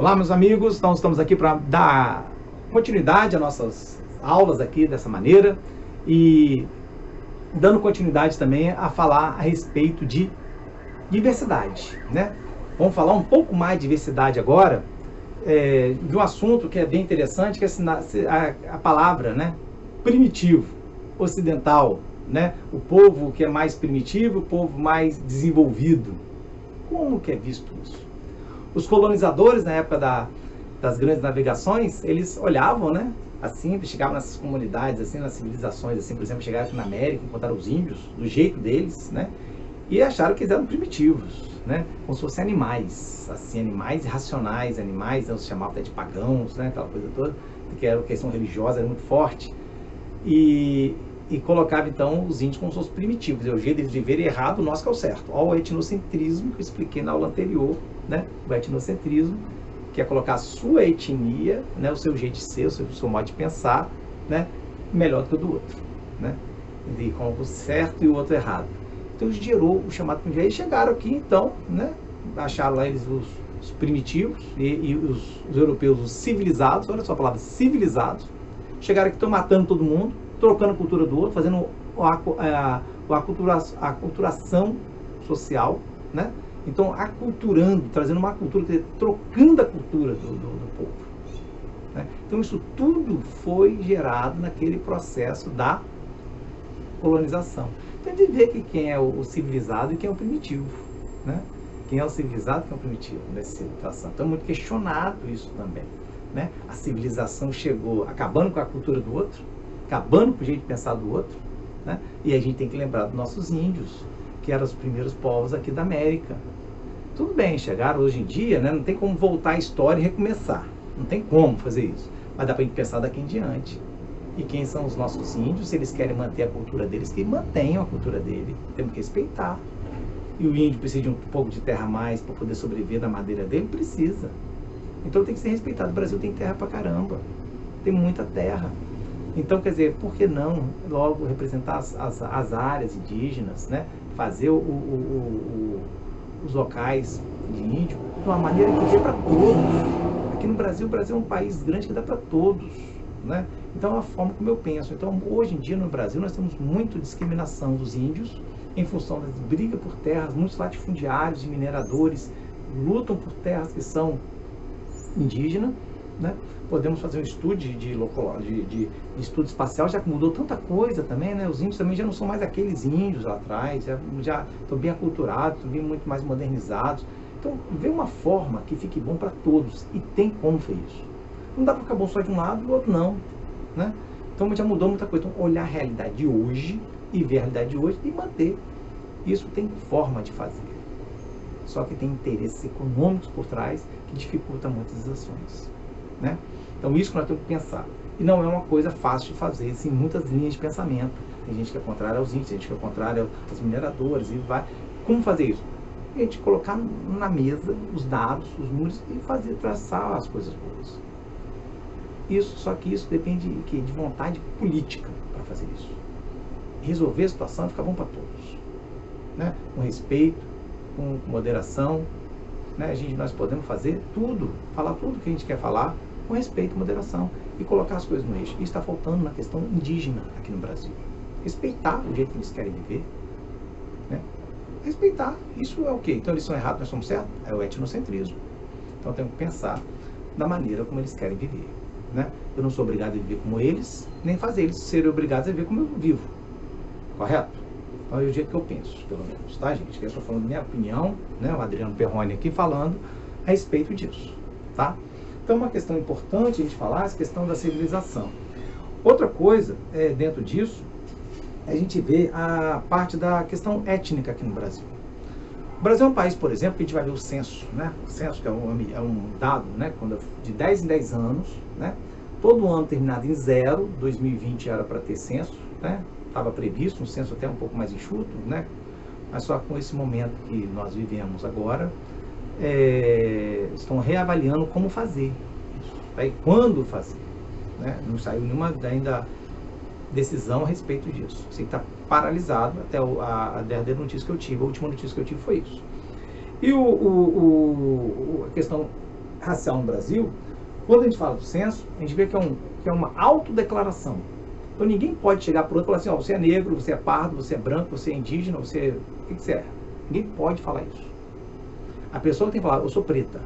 Olá, meus amigos, então estamos aqui para dar continuidade às nossas aulas aqui dessa maneira e dando continuidade também a falar a respeito de diversidade, né? Vamos falar um pouco mais de diversidade agora, de um assunto que é bem interessante, que é a palavra, né? Primitivo, ocidental, né? O povo que é mais primitivo, o povo mais desenvolvido. Como que é visto isso? Os colonizadores, na época das grandes navegações, eles olhavam, né? Assim, chegavam nessas comunidades, assim, nas civilizações, assim, por exemplo, chegaram aqui na América, encontraram os índios, do jeito deles, né? E acharam que eles eram primitivos, né? Como se fossem animais, assim, animais irracionais, animais, eles chamavam até de pagãos, né? Aquela coisa toda, porque a questão religiosa era muito forte. E colocava, então, os índios como se fossem primitivos. É o jeito deles viverem errado, o nosso que é o certo. Olha o etnocentrismo que eu expliquei na aula anterior, né? O etnocentrismo, que é colocar a sua etnia, né? O seu jeito de ser, o seu modo de pensar, né? Melhor do que o do outro, né? E com o certo e o outro errado. Então, isso gerou o chamado primitivo. E chegaram aqui, então, né? Acharam lá eles os primitivos e os europeus, os civilizados. Olha só a palavra civilizados. Chegaram aqui, estão matando todo mundo, trocando a cultura do outro, fazendo a aculturação social, né? Então, aculturando, trazendo uma cultura, quer dizer, trocando a cultura do povo, né? Então, isso tudo foi gerado naquele processo da colonização. Então, de ver que quem é o civilizado e quem é o primitivo, né? Quem é o civilizado e quem é o primitivo nessa situação. Então, é muito questionado isso também, né? A civilização chegou acabando com a cultura do outro, acabando com o jeito de pensar do outro, né? E a gente tem que lembrar dos nossos índios, que eram os primeiros povos aqui da América. Tudo bem, chegaram hoje em dia, né? Não tem como voltar a história e recomeçar. Não tem como fazer isso. Mas dá para a gente pensar daqui em diante. E quem são os nossos índios? Se eles querem manter a cultura deles, que mantenham a cultura dele. Temos que respeitar. E o índio precisa de um pouco de terra a mais para poder sobreviver da madeira dele? Precisa. Então tem que ser respeitado. O Brasil tem terra pra caramba. Tem muita terra. Então, quer dizer, por que não logo representar as áreas indígenas, né? Fazer os locais de índio de uma maneira que dê para todos. Aqui no Brasil, o Brasil é um país grande que dá para todos, né? Então, é a forma como eu penso. Então, hoje em dia, no Brasil, nós temos muita discriminação dos índios em função das brigas por terras. Muitos latifundiários e mineradores lutam por terras que são indígenas, né? Podemos fazer um estudo de estudo espacial, já que mudou tanta coisa também, né? Os índios também já não são mais aqueles índios lá atrás, já estão bem aculturados, estão bem muito mais modernizados. Então, vê uma forma que fique bom para todos, e tem como fazer isso. Não dá para ficar bom só de um lado e do outro não, né? Então, já mudou muita coisa. Então, olhar a realidade de hoje e ver a realidade de hoje e manter. Isso tem forma de fazer. Só que tem interesses econômicos por trás que dificultam muitas ações, né? Então, isso que nós temos que pensar. E não é uma coisa fácil de fazer, sim, muitas linhas de pensamento. Tem gente que é contrária aos índios, tem gente que é contrária aos mineradores, e vai. Como fazer isso? A gente colocar na mesa os dados, os números, e fazer, traçar as coisas boas. Só que isso depende de vontade política para fazer isso. Resolver a situação e ficar bom para todos, né? Com respeito, com moderação, né? Nós podemos fazer tudo, falar tudo que a gente quer falar, com respeito e moderação, e colocar as coisas no eixo. Isso está faltando na questão indígena aqui no Brasil. Respeitar o jeito que eles querem viver, né? Respeitar, isso é o quê? Então eles são errados, nós somos certos? É o etnocentrismo. Então temos que pensar da maneira como eles querem viver, né? Eu não sou obrigado a viver como eles, nem fazer eles serem obrigados a viver como eu vivo. Correto? Então é o jeito que eu penso, pelo menos, tá, gente? Eu estou falando minha opinião, né? O Adriano Perrone aqui falando a respeito disso, tá? Então, uma questão importante a gente falar é a questão da civilização. Outra coisa, dentro disso, a gente vê a parte da questão étnica aqui no Brasil. O Brasil é um país, por exemplo, que a gente vai ver o censo, né? O censo, que é um dado, né? De 10 em 10 anos, né? Todo ano terminado em 0, 2020 era para ter censo, né? Estava previsto um censo até um pouco mais enxuto, né? Mas só com esse momento que nós vivemos agora, estão reavaliando como fazer isso, aí quando fazer, né? Não saiu nenhuma ainda decisão a respeito disso. Você está paralisado até a derradeira notícia que eu tive, a última notícia que eu tive foi isso. E a questão racial no Brasil, quando a gente fala do censo, a gente vê que é uma autodeclaração. Então ninguém pode chegar para o outro e falar assim, ó, você é negro, você é pardo, você é branco, você é indígena, você... O que você é? Ninguém pode falar isso. A pessoa tem que falar, eu sou preta,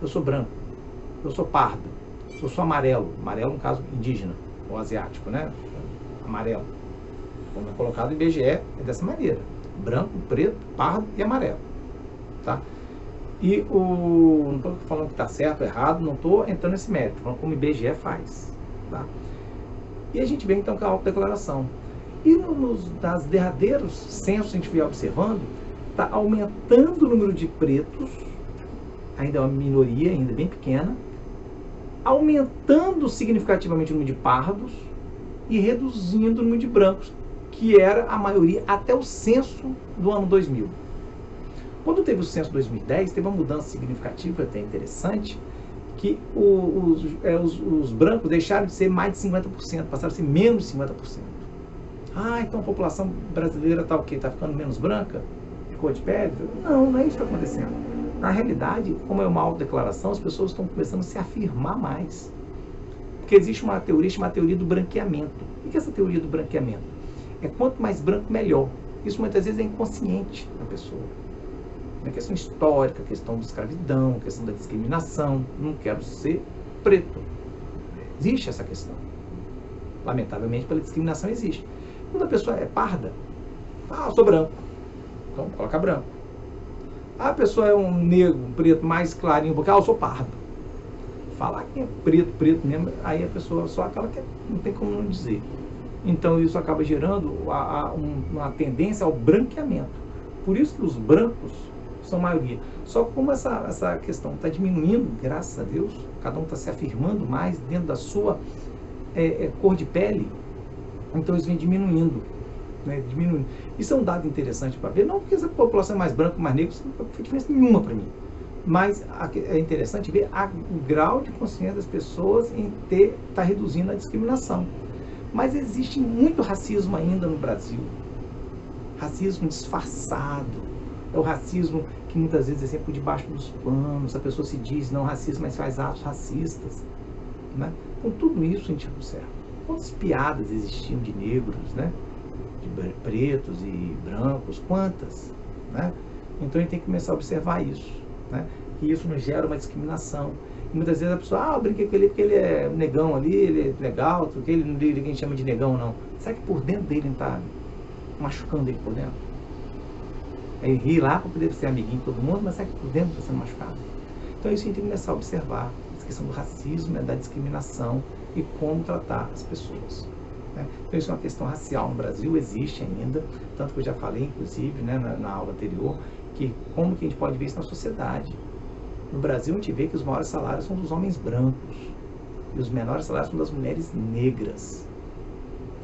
eu sou branco, eu sou pardo, eu sou amarelo. Amarelo, no caso, indígena, ou asiático, né? Amarelo. Como é colocado em IBGE, é dessa maneira. Branco, preto, pardo e amarelo. Tá? E não estou falando que está certo ou errado, não estou entrando nesse mérito, falando como o IBGE faz. Tá? E a gente vê então com a autodeclaração. E nos derradeiros censos, a gente vier observando, está aumentando o número de pretos, ainda é uma minoria, ainda bem pequena, aumentando significativamente o número de pardos e reduzindo o número de brancos, que era a maioria até o censo do ano 2000. Quando teve o censo 2010, teve uma mudança significativa, até interessante, que os brancos deixaram de ser mais de 50%, passaram a ser menos de 50%. Ah, então a população brasileira está o quê? Está ficando menos branca? De cor de pele? Não, não é isso que está acontecendo. Na realidade, como é uma autodeclaração, as pessoas estão começando a se afirmar mais. Porque existe uma teoria chamada teoria do branqueamento. O que é essa teoria do branqueamento? É quanto mais branco, melhor. Isso muitas vezes é inconsciente da pessoa. É questão histórica, questão da escravidão, questão da discriminação. Não quero ser preto. Existe essa questão. Lamentavelmente, pela discriminação existe. Quando a pessoa é parda, eu sou branco. Então, coloca branco. A pessoa é um negro, um preto mais clarinho, porque eu sou pardo. Falar que é preto, preto mesmo, aí a pessoa só aquela que não tem como não dizer. Então isso acaba gerando uma tendência ao branqueamento. Por isso que os brancos são maioria. Só que como essa questão está diminuindo, graças a Deus, cada um está se afirmando mais dentro da sua cor de pele, então isso vem diminuindo. Diminuindo. Isso é um dado interessante para ver, não porque essa população é mais branca ou mais negra, isso não faz diferença nenhuma para mim. Mas é interessante ver o grau de consciência das pessoas em estar reduzindo a discriminação. Mas existe muito racismo ainda no Brasil. Racismo disfarçado. É o racismo que muitas vezes é sempre por debaixo dos panos. A pessoa se diz não racista, mas faz atos racistas. Né? Então tudo isso a gente observa. Quantas piadas existiam de negros, né? De pretos e brancos, quantas? Né? Então a gente tem que começar a observar isso. Né? Que isso nos gera uma discriminação. E muitas vezes a pessoa, eu brinquei com ele porque ele é negão ali, ele é legal, porque ele não liga quem chama de negão, não. Será que por dentro dele não está machucando ele por dentro? Ele ri lá para poder ser amiguinho de todo mundo, mas será que por dentro está sendo machucado? Então isso a gente tem que começar a observar. A questão do racismo, da discriminação e como tratar as pessoas. Né? Então isso é uma questão racial no Brasil, existe ainda, tanto que eu já falei, inclusive, né, na aula anterior, que como que a gente pode ver isso na sociedade. No Brasil a gente vê que os maiores salários são dos homens brancos e os menores salários são das mulheres negras.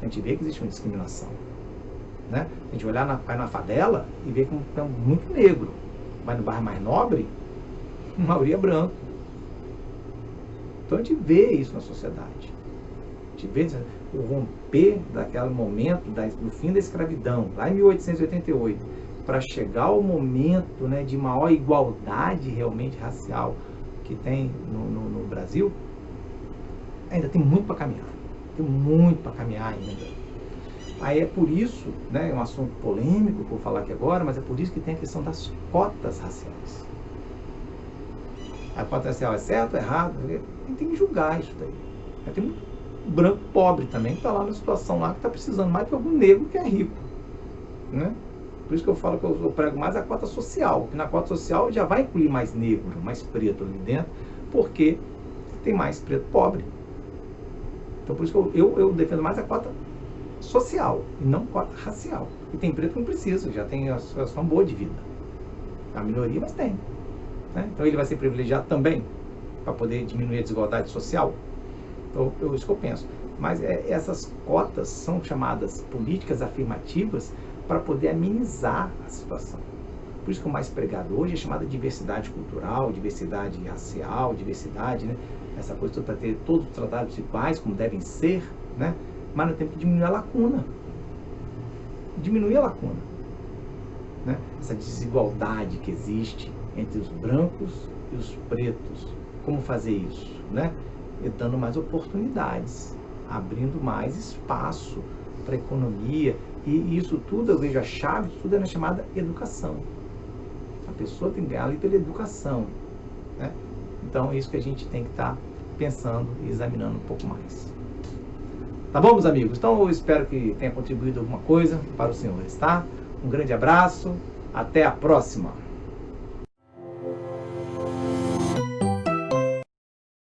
A gente vê que existe uma discriminação. Né? A gente olhar vai na favela e vê como é muito negro. Vai no bairro mais nobre, a maioria é branco. Então a gente vê isso na sociedade. A gente vê o romper daquele momento do fim da escravidão, lá em 1888, para chegar ao momento, né, de maior igualdade realmente racial que tem no Brasil, ainda tem muito para caminhar. Tem muito para caminhar ainda. Aí é por isso, né, é um assunto polêmico, vou falar aqui agora, mas é por isso que tem a questão das cotas raciais. A cota racial é certo ou errado? A gente tem que julgar isso daí. Tem muito branco pobre também, que está lá na situação lá, que está precisando mais que algum negro que é rico. Né? Por isso que eu falo que eu prego mais a cota social, que na cota social já vai incluir mais negro, mais preto ali dentro, porque tem mais preto pobre. Então por isso que eu defendo mais a cota social e não cota racial. E tem preto que não precisa, já tem a situação boa de vida. É a minoria, mas tem. Né? Então ele vai ser privilegiado também para poder diminuir a desigualdade social. Então isso que eu penso. Mas essas cotas são chamadas políticas afirmativas para poder amenizar a situação. Por isso que o mais pregado hoje é chamada diversidade cultural, diversidade racial, diversidade, né? Essa coisa toda para ter todos os tratados iguais, como devem ser, né? Mas nós temos que diminuir a lacuna. Diminuir a lacuna. Né? Essa desigualdade que existe entre os brancos e os pretos. como fazer isso, né? E dando mais oportunidades, abrindo mais espaço para a economia. E isso tudo, eu vejo a chave de tudo é na chamada educação. A pessoa tem que ganhar ali pela educação, né? Então é isso que a gente tem que estar pensando e examinando um pouco mais. Tá bom, meus amigos? Então eu espero que tenha contribuído alguma coisa para os senhores, tá? Um grande abraço, até a próxima!